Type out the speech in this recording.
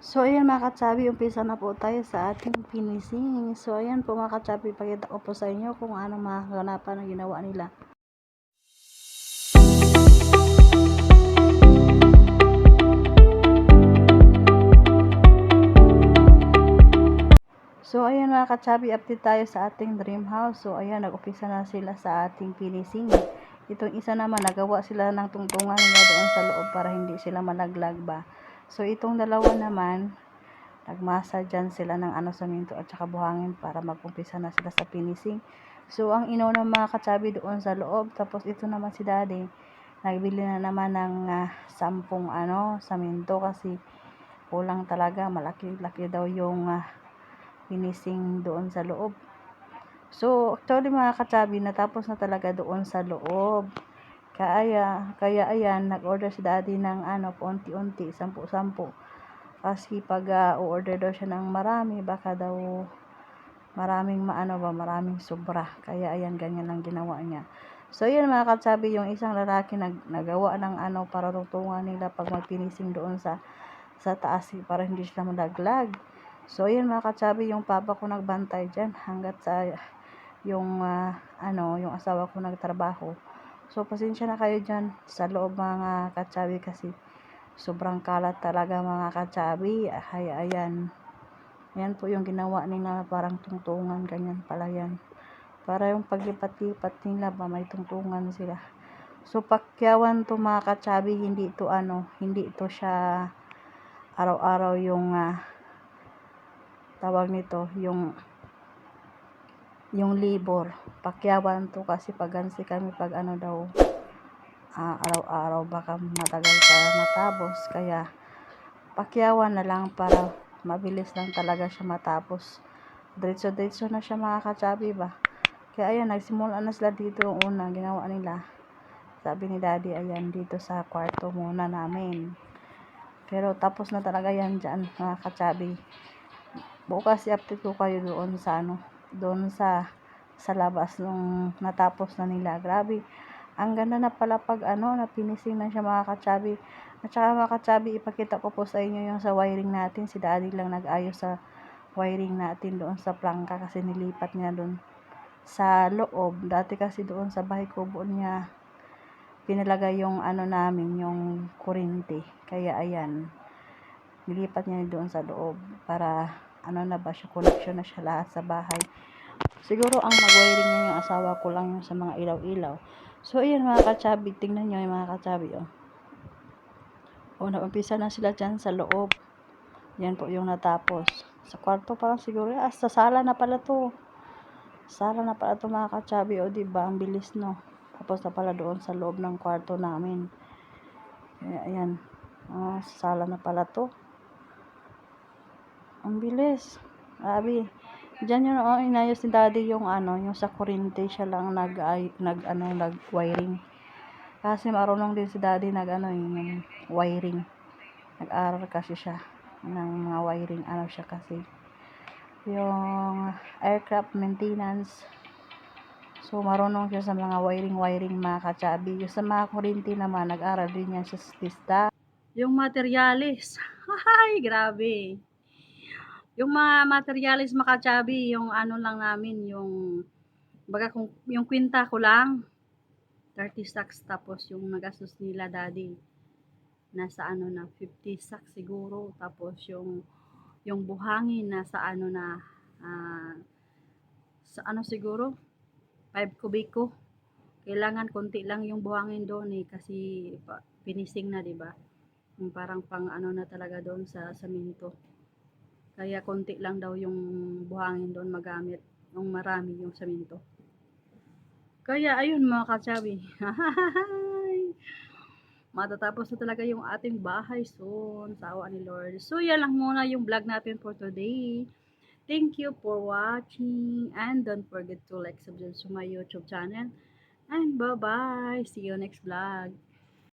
So, ayan mga katsabi, umpisa na po tayo sa ating finishing. So, ayan po mga katsabi, pakita ko po sa inyo kung ano mga kaganapan na ginawa nila. So, ayan mga katsabi, update tayo sa ating dream house. So, ayan, nag-umpisa na sila sa ating finishing. Itong isa naman, nagawa sila ng tungtungan nila doon sa loob para hindi sila malaglag ba. So, itong dalawa naman, nagmasa dyan sila ng saminto at saka buhangin para mag-umpisa na sila sa finishing. So, ang inauna mga katsabi doon sa loob. Tapos, ito naman si daddy, nagbili na naman ng 10 saminto kasi kulang talaga. Malaki-laki daw yung finishing doon sa loob. So, actually mga katsabi, natapos na talaga doon sa loob. Kaya ayan, nag-order si daddy ng paunti-unti, 10-10. Kasi pag order daw siya ng marami, baka daw maraming maraming sobra. Kaya ayan, ganyan lang ginawa niya. So, ayan mga katsabi, yung isang lalaki nagawa ng para tungtungan nila pag mag-finishing doon sa taas para hindi sila malaglag. So, ayan mga katsabi, yung papa ko nagbantay dyan hanggat sa yung yung asawa ko nagtrabaho. So, pasensya na kayo dyan sa loob mga katsabi kasi sobrang kalat talaga mga katsabi. Ayan. Ayan po yung ginawa nila, parang tungtungan, ganyan pala yan. Para yung paglipat-lipat nila ba, may tungtungan sila. So, pakyawan to mga katsabi, hindi ito siya araw-araw yung tawag nito, yung labor. Pakyawan to kasi pagansi kami pag daw araw-araw baka matagal pa matapos, kaya pakyawan na lang para mabilis lang talaga siya matapos. Diretso-diretso na siya mga katsabi ba. Kaya ayan, nagsimula na sila dito. Yung una ginawa nila, sabi ni daddy, ayan dito sa kwarto muna namin. Pero tapos na talaga yan dyan mga katsabi. Bukas i-update ko kayo doon sa doon sa labas nung natapos na nila. Grabe, ang ganda na pala pag na finishing na siya mga katsabi. At saka mga katsabi, ipakita ko po sa inyo yung sa wiring natin. Si daddy lang nag-ayos sa wiring natin doon sa plangka kasi nilipat niya doon sa loob. Dati kasi doon sa bahay kubo niya pinalagay yung namin, yung kuryente. Kaya ayan, nilipat niya doon sa loob para na ba siya, connection na siya lahat sa bahay. Siguro ang mag-wiring niya yung asawa ko lang yung sa mga ilaw-ilaw. So ayan mga katsabi, tingnan nyo yung mga katsabi naumpisa na sila dyan sa loob. Yan po yung natapos. Sa kwarto pa lang siguro, sa sala na pala to. Sala na pala to mga katsabi, diba, ang bilis no. Tapos na pala doon sa loob ng kwarto namin. Ayan, sala na pala to. Ang bilis. Grabe. Diyan yun inayos ni daddy yung yung sa kuryente, siya lang nag-wiring. Kasi marunong din si daddy yung wiring. Nag-aral kasi siya ng mga wiring, siya kasi yung aircraft maintenance. So marunong siya sa mga wiring mga katsabi. Yung sa mga kuryente naman, nag-aral din yan siya sa pista. Yung materialis. Ay, grabe. Yung mga materialis mga katsabi, yung lang namin, yung baga kung yung kwinta ko lang 30 stacks, tapos yung nagastos nila daddy nasa na 50 stacks siguro, tapos yung buhangin nasa na sa siguro 5 kubiko. Kailangan konti lang yung buhangin doon kasi finishing na, diba? Yung parang pang na talaga doon sa saminto. Kaya konti lang daw yung buhangin doon magamit, yung marami yung saminto. Kaya ayun mga katsabi. Matatapos na talaga yung ating bahay soon, sa awa ni Lord. So yan lang muna yung vlog natin for today. Thank you for watching and don't forget to like, subscribe to my YouTube channel. And bye-bye. See you next vlog.